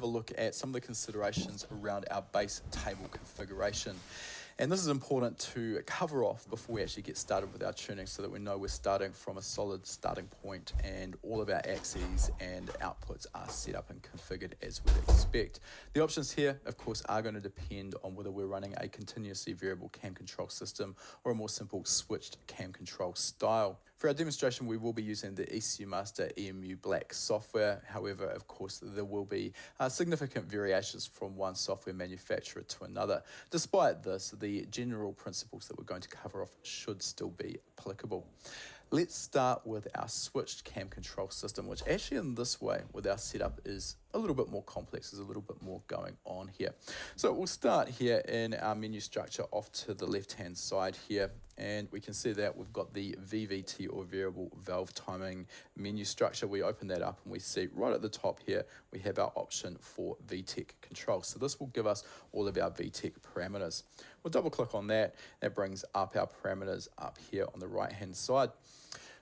a look at some of the considerations around our base table configuration. And this is important to cover off before we actually get started with our tuning so that we know we're starting from a solid starting point and all of our axes and outputs are set up and configured as we'd expect. The options here, of course, are going to depend on whether we're running a continuously variable cam control system or a more simple switched cam control style. For our demonstration, we will be using the ECU Master EMU Black software. However, of course, there will be significant variations from one software manufacturer to another. Despite this, the general principles that we're going to cover off should still be applicable. Let's start with our switched cam control system, which actually in this way with our setup is a little bit more complex. There's a little bit more going on here. So we'll start here in our menu structure off to the left-hand side here, and we can see that we've got the VVT or variable valve timing menu structure. We open that up and we see right at the top here, we have our option for VTEC control. So this will give us all of our VTEC parameters. We'll double click on that. That brings up our parameters up here on the right-hand side.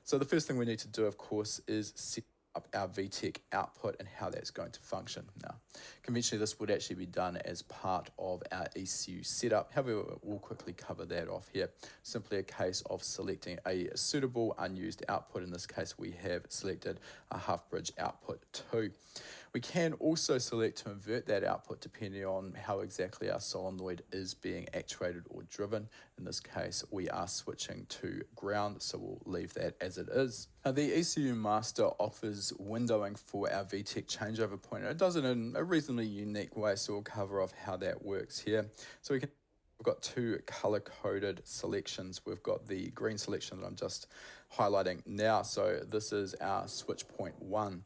So the first thing we need to do, of course, is set up our VTEC output and how that's going to function. Now, conventionally, this would actually be done as part of our ECU setup. However, we'll quickly cover that off here. Simply a case of selecting a suitable unused output. In this case, we have selected a half bridge output 2. We can also select to invert that output depending on how exactly our solenoid is being actuated or driven. In this case, we are switching to ground, so we'll leave that as it is. Now, the ECU Master offers windowing for our VTEC changeover point, and it does it in a reasonably unique way, so we'll cover off how that works here. So we've got two color-coded selections. We've got the green selection that I'm just highlighting now, so this is our switch point 1.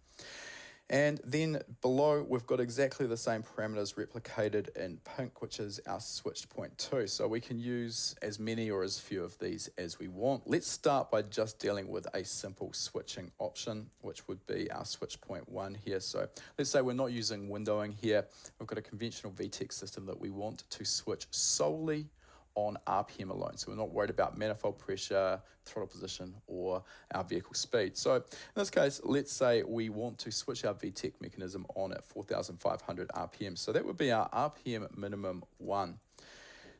And then below, we've got exactly the same parameters replicated in pink, which is our switched point 2. So we can use as many or as few of these as we want. Let's start by just dealing with a simple switching option, which would be our switch point 1 here. So let's say we're not using windowing here. We've got a conventional VTEC system that we want to switch solely on RPM alone. So we're not worried about manifold pressure, throttle position, or our vehicle speed. So in this case, let's say we want to switch our VTEC mechanism on at 4,500 RPM. So that would be our RPM minimum 1.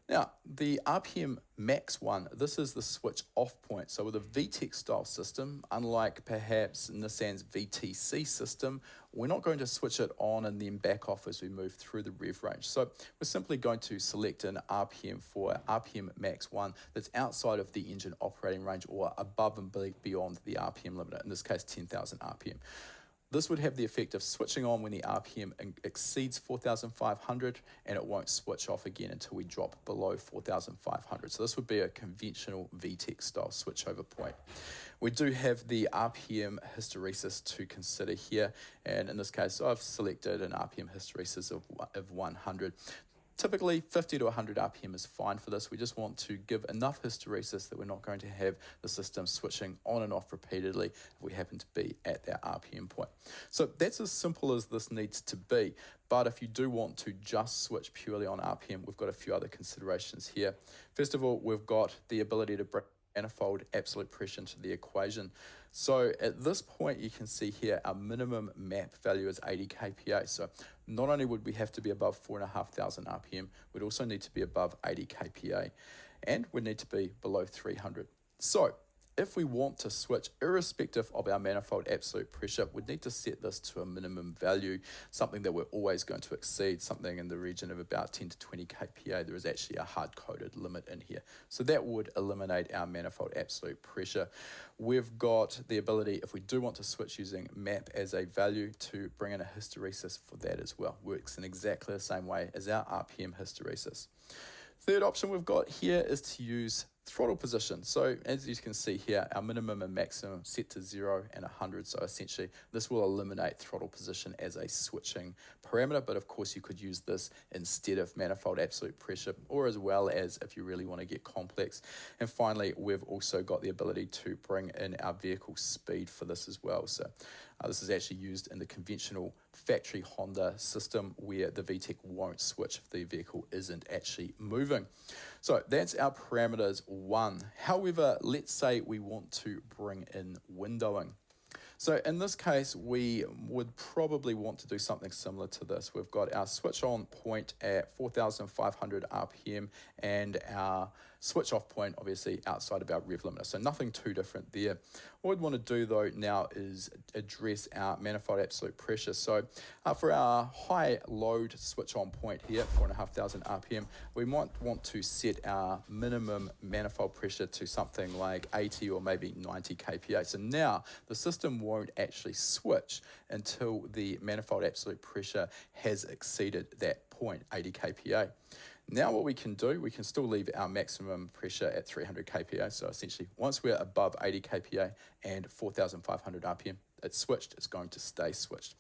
Now, the RPM max 1, this is the switch off point. So with a VTEC style system, unlike perhaps Nissan's VTC system, we're not going to switch it on and then back off as we move through the rev range. So we're simply going to select an RPM for RPM max 1 that's outside of the engine operating range or above and beyond the RPM limiter, in this case 10,000 RPM. This would have the effect of switching on when the RPM exceeds 4,500, and it won't switch off again until we drop below 4,500. So this would be a conventional VTEC style switchover point. We do have the RPM hysteresis to consider here, and in this case, I've selected an RPM hysteresis of 100. Typically, 50 to 100 RPM is fine for this. We just want to give enough hysteresis that we're not going to have the system switching on and off repeatedly if we happen to be at that RPM point. So that's as simple as this needs to be. But if you do want to just switch purely on RPM, we've got a few other considerations here. First of all, we've got the ability to bring manifold absolute pressure into the equation. So at this point, you can see here our minimum map value is 80 kPa. So not only would we have to be above 4,500 RPM, we'd also need to be above 80 kPa, and we'd need to be below 300. So if we want to switch, irrespective of our manifold absolute pressure, we'd need to set this to a minimum value, something that we're always going to exceed, something in the region of about 10 to 20 kPa. There is actually a hard-coded limit in here. So that would eliminate our manifold absolute pressure. We've got the ability, if we do want to switch using map as a value, to bring in a hysteresis for that as well. Works in exactly the same way as our RPM hysteresis. Third option we've got here is to use throttle position. So as you can see here, our minimum and maximum set to 0 and 100. So essentially this will eliminate throttle position as a switching parameter, but of course you could use this instead of manifold absolute pressure, or as well as if you really want to get complex. And finally, we've also got the ability to bring in our vehicle speed for this as well. So this is actually used in the conventional factory Honda system where the VTEC won't switch if the vehicle isn't actually moving. So that's our parameters 1. However, let's say we want to bring in windowing. So in this case, we would probably want to do something similar to this. We've got our switch on point at 4,500 RPM and our switch off point obviously outside of our rev limiter. So nothing too different there. What we'd want to do though now is address our manifold absolute pressure. So for our high load switch on point here, 4,500 RPM, we might want to set our minimum manifold pressure to something like 80 or maybe 90 kPa. So now the system won't actually switch until the manifold absolute pressure has exceeded that point, 80 kPa. Now what we can do, we can still leave our maximum pressure at 300 kPa. So essentially, once we're above 80 kPa and 4,500 RPM, it's switched, it's going to stay switched.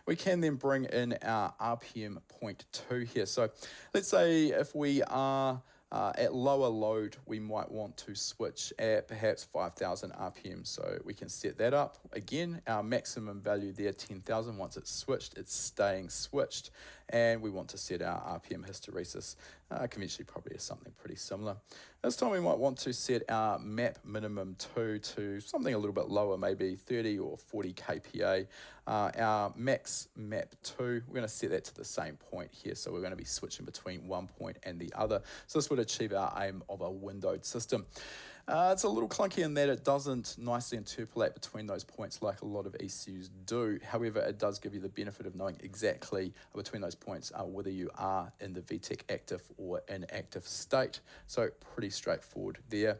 We can then bring in our RPM 0.2 here. So let's say if we are at lower load, we might want to switch at perhaps 5,000 RPM. So we can set that up. Again, our maximum value there, 10,000. Once it's switched, it's staying switched. And we want to set our RPM hysteresis conventionally probably as something pretty similar. This time we might want to set our map minimum 2 to something a little bit lower, maybe 30 or 40 kPa. Our max map 2, we're going to set that to the same point here. So we're going to be switching between one point and the other. So this would achieve our aim of a windowed system. It's a little clunky in that it doesn't nicely interpolate between those points like a lot of ECUs do. However, it does give you the benefit of knowing exactly between those points whether you are in the VTEC active or inactive state. So pretty straightforward there.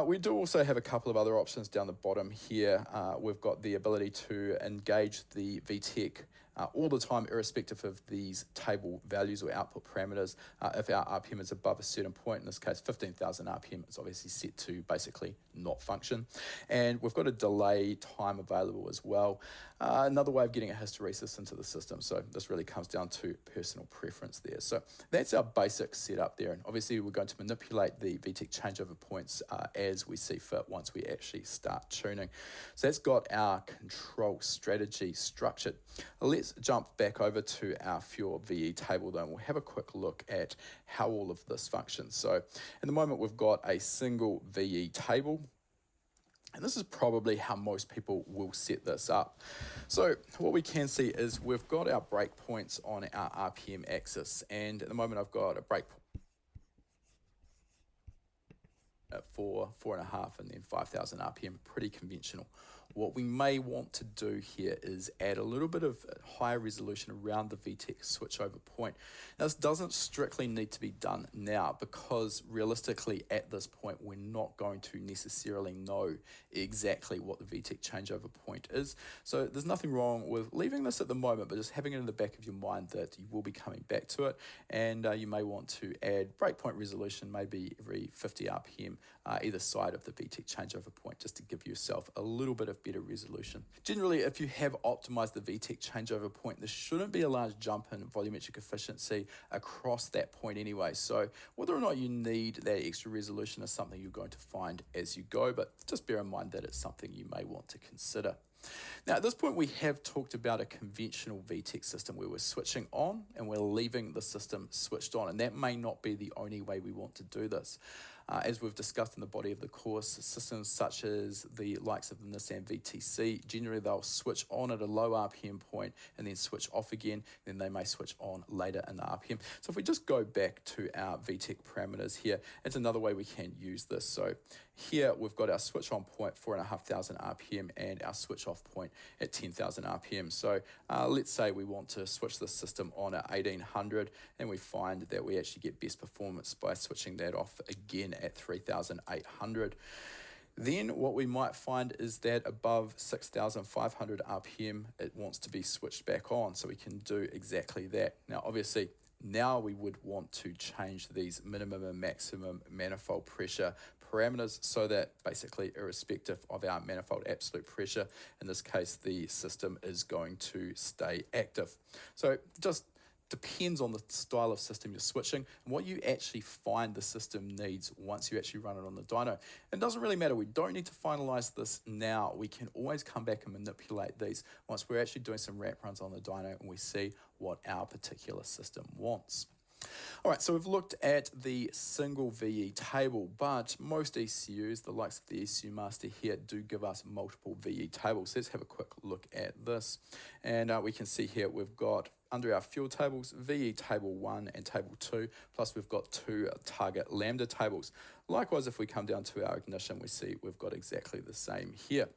We do also have a couple of other options down the bottom here. We've got the ability to engage the VTEC all the time, irrespective of these table values or output parameters. If our RPM is above a certain point, in this case 15,000 RPM, it's obviously set to basically not function. And we've got a delay time available as well. Another way of getting a hysteresis into the system. So this really comes down to personal preference there. So that's our basic setup there. And obviously we're going to manipulate the VTEC changeover points as we see fit once we actually start tuning. So that's got our control strategy structured. Let's jump back over to our Fuel VE table though, and we'll have a quick look at how all of this functions. So at the moment we've got a single VE table. And this is probably how most people will set this up. So what we can see is we've got our breakpoints on our RPM axis. And at the moment I've got a breakpoint at 4.5 and then 5,000 RPM, pretty conventional. What we may want to do here is add a little bit of higher resolution around the VTEC switchover point. Now this doesn't strictly need to be done now because realistically at this point we're not going to necessarily know exactly what the VTEC changeover point is. So there's nothing wrong with leaving this at the moment, but just having it in the back of your mind that you will be coming back to it, and you may want to add breakpoint resolution maybe every 50 RPM either side of the VTEC changeover point, just to give yourself a little bit of better resolution. Generally, if you have optimized the VTEC changeover point, there shouldn't be a large jump in volumetric efficiency across that point anyway. So whether or not you need that extra resolution is something you're going to find as you go, but just bear in mind that it's something you may want to consider. Now at this point we have talked about a conventional VTEC system where we're switching on and we're leaving the system switched on, and that may not be the only way we want to do this. As we've discussed in the body of the course, systems such as the likes of the Nissan VTC, generally they'll switch on at a low RPM point and then switch off again, then they may switch on later in the RPM. So if we just go back to our VTEC parameters here, it's another way we can use this. So here we've got our switch on point 4,500 RPM and our switch off point at 10,000 RPM. So let's say we want to switch the system on at 1,800 and we find that we actually get best performance by switching that off again at 3,800. Then what we might find is that above 6,500 RPM, it wants to be switched back on. So we can do exactly that. Now, obviously, now we would want to change these minimum and maximum manifold pressure parameters so that basically irrespective of our manifold absolute pressure, in this case, the system is going to stay active. So just depends on the style of system you're switching and what you actually find the system needs once you actually run it on the dyno. It doesn't really matter. We don't need to finalize this now. We can always come back and manipulate these once we're actually doing some ramp runs on the dyno and we see what our particular system wants. All right, so we've looked at the single VE table, but most ECUs, the likes of the ECU Master here, do give us multiple VE tables. So let's have a quick look at this. And we can see here we've got, under our fuel tables, VE table 1 and table 2, plus we've got 2 target lambda tables. Likewise, if we come down to our ignition, we see we've got exactly the same here.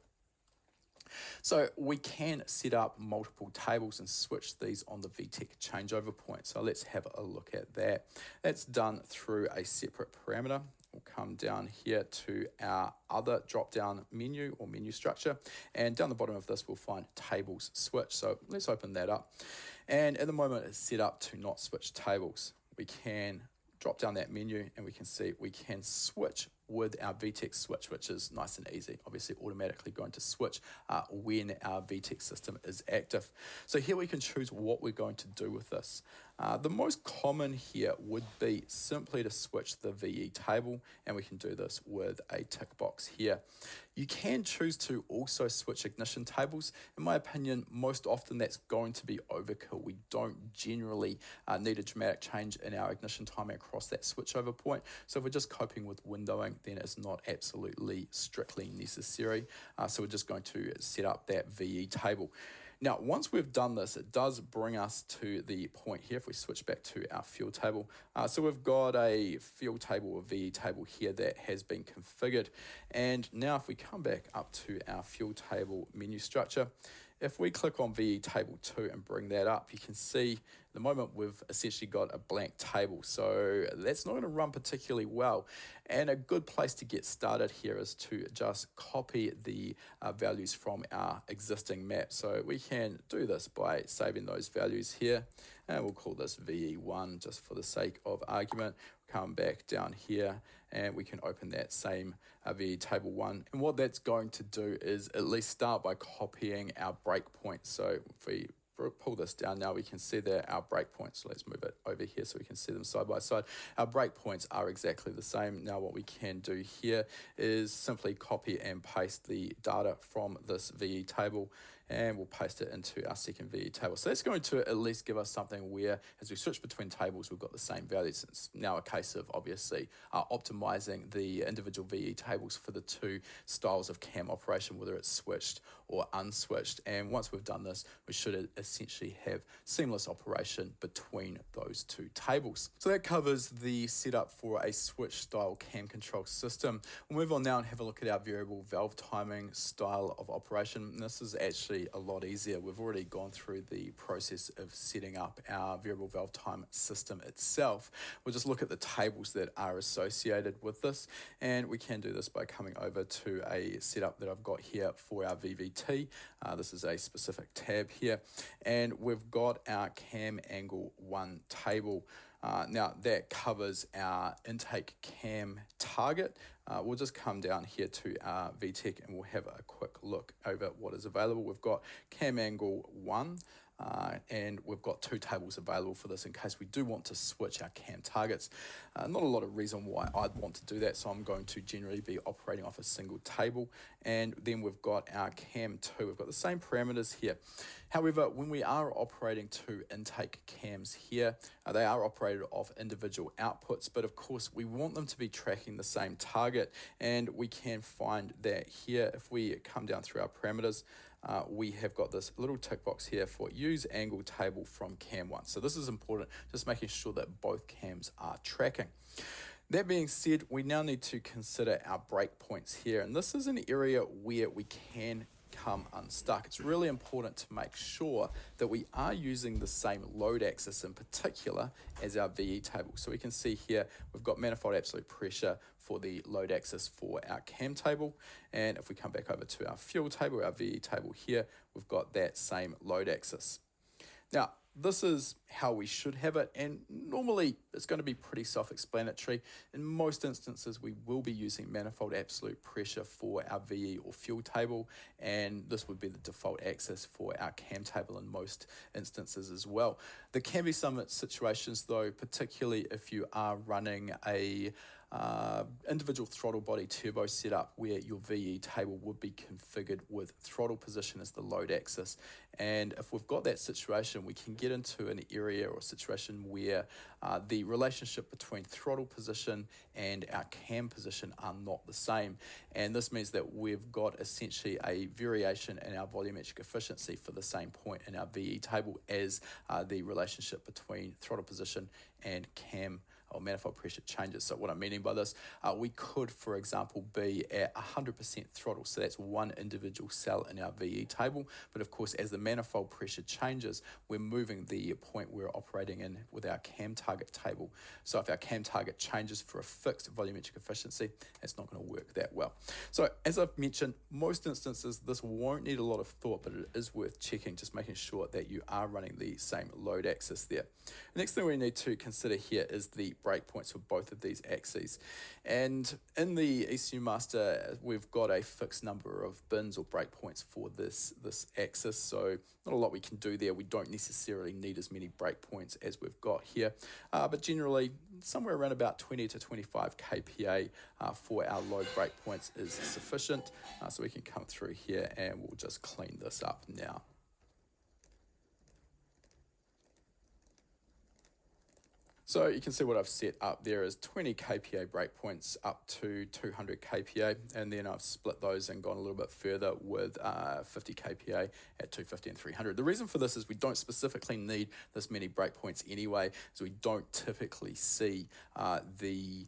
So we can set up multiple tables and switch these on the VTEC changeover point. So let's have a look at that. That's done through a separate parameter. We'll come down here to our other drop-down menu or menu structure, and down the bottom of this we'll find tables switch. So let's open that up. And at the moment it's set up to not switch tables. We can drop down that menu and we can see we can switch with our VTEC switch, which is nice and easy, obviously automatically going to switch when our VTEC system is active. So here we can choose what we're going to do with this. The most common here would be simply to switch the VE table, and we can do this with a tick box here. You can choose to also switch ignition tables. In my opinion, most often that's going to be overkill. We don't generally need a dramatic change in our ignition timing across that switchover point. So if we're just coping with windowing, then it's not absolutely strictly necessary. So we're just going to set up that VE table. Now, once we've done this, it does bring us to the point here, if we switch back to our fuel table. So we've got a fuel table or VE table here that has been configured. And now if we come back up to our fuel table menu structure, if we click on VE table 2 and bring that up, you can see at the moment we've essentially got a blank table. So that's not going to run particularly well. And a good place to get started here is to just copy the values from our existing map. So we can do this by saving those values here. And we'll call this VE1 just for the sake of argument. Come back down here and we can open that same VE table 1. And what that's going to do is at least start by copying our breakpoint. So if we pull this down now, we can see that our breakpoints, so let's move it over here so we can see them side by side. Our breakpoints are exactly the same. Now what we can do here is simply copy and paste the data from this VE table, and we'll paste it into our second VE table. So that's going to at least give us something where as we switch between tables, we've got the same values. It's now a case of obviously optimizing the individual VE tables for the two styles of cam operation, whether it's switched or unswitched. And once we've done this, we should essentially have seamless operation between those two tables. So that covers the setup for a switch style cam control system. We'll move on now and have a look at our variable valve timing style of operation. And this is actually a lot easier. We've already gone through the process of setting up our variable valve time system itself. We'll just look at the tables that are associated with this, and we can do this by coming over to a setup that I've got here for our VVT. This is a specific tab here, and we've got our cam angle 1 table. Now that covers our intake cam target. We'll just come down here to our VTEC and we'll have a quick look over what is available. We've got cam angle 1 and we've got 2 tables available for this in case we do want to switch our cam targets. Not a lot of reason why I'd want to do that, so I'm going to generally be operating off a single table. And then we've got our cam 2. We've got the same parameters here. However, when we are operating 2 intake cams here, they are operated off individual outputs, but of course we want them to be tracking the same target, and we can find that here. If we come down through our parameters, we have got this little tick box here for use angle table from cam 1. So this is important, just making sure that both cams are tracking. That being said, we now need to consider our breakpoints here, and this is an area where we can come unstuck. It's really important to make sure that we are using the same load axis in particular as our VE table. So we can see here we've got manifold absolute pressure for the load axis for our cam table, and if we come back over to our fuel table, our VE table here, we've got that same load axis. Now, this is how we should have it, and normally it's going to be pretty self-explanatory. In most instances, we will be using manifold absolute pressure for our VE or fuel table, and this would be the default axis for our cam table in most instances as well. There can be some situations though, particularly if you are running a individual throttle body turbo setup where your VE table would be configured with throttle position as the load axis. And if we've got that situation, we can get into an area or situation where the relationship between throttle position and our cam position are not the same. And this means that we've got essentially a variation in our volumetric efficiency for the same point in our VE table as the relationship between throttle position and cam or manifold pressure changes. So what I'm meaning by this, we could, for example, be at 100% throttle. So that's one individual cell in our VE table. But of course, as the manifold pressure changes, we're moving the point we're operating in with our cam target table. So if our cam target changes for a fixed volumetric efficiency, it's not going to work that well. So as I've mentioned, most instances, this won't need a lot of thought, but it is worth checking, just making sure that you are running the same load axis there. The next thing we need to consider here is the breakpoints for both of these axes. And in the ECU Master, we've got a fixed number of bins or breakpoints for this axis, so not a lot we can do there. We don't necessarily need as many breakpoints as we've got here, but generally somewhere around about 20 to 25 kPa for our load breakpoints is sufficient. So we can come through here and we'll just clean this up now. So you can see what I've set up there is 20 kPa breakpoints up to 200 kPa, and then I've split those and gone a little bit further with 50 kPa at 250 and 300. The reason for this is we don't specifically need this many breakpoints anyway, so we don't typically see the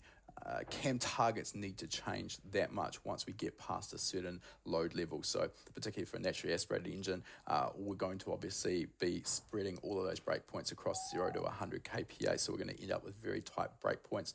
cam targets need to change that much once we get past a certain load level. So particularly for a naturally aspirated engine, we're going to obviously be spreading all of those breakpoints across 0 to 100 kPa, so we're going to end up with very tight breakpoints.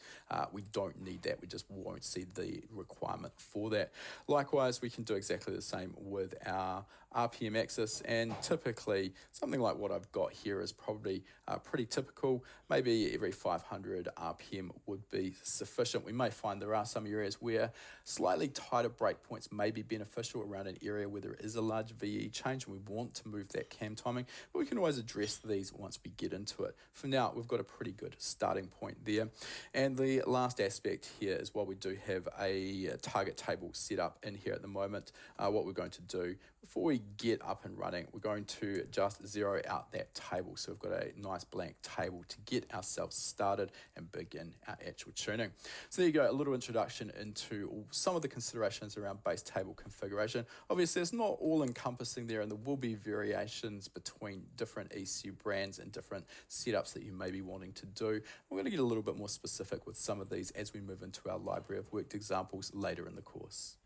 We don't need that. We just won't see the requirement for that. Likewise, we can do exactly the same with our RPM axis, and typically something like what I've got here is probably pretty typical. Maybe every 500 RPM would be sufficient. We may find there are some areas where slightly tighter breakpoints may be beneficial around an area where there is a large VE change and we want to move that cam timing, but we can always address these once we get into it. For now, we've got a pretty good starting point there. And the last aspect here is while we do have a target table set up in here at the moment, what we're going to do before we get up and running, we're going to just zero out that table. So we've got a nice blank table to get ourselves started and begin our actual tuning. So there you go, a little introduction into some of the considerations around base table configuration. Obviously, it's not all encompassing there, and there will be variations between different ECU brands and different setups that you may be wanting to do. We're going to get a little bit more specific with some of these as we move into our library of worked examples later in the course.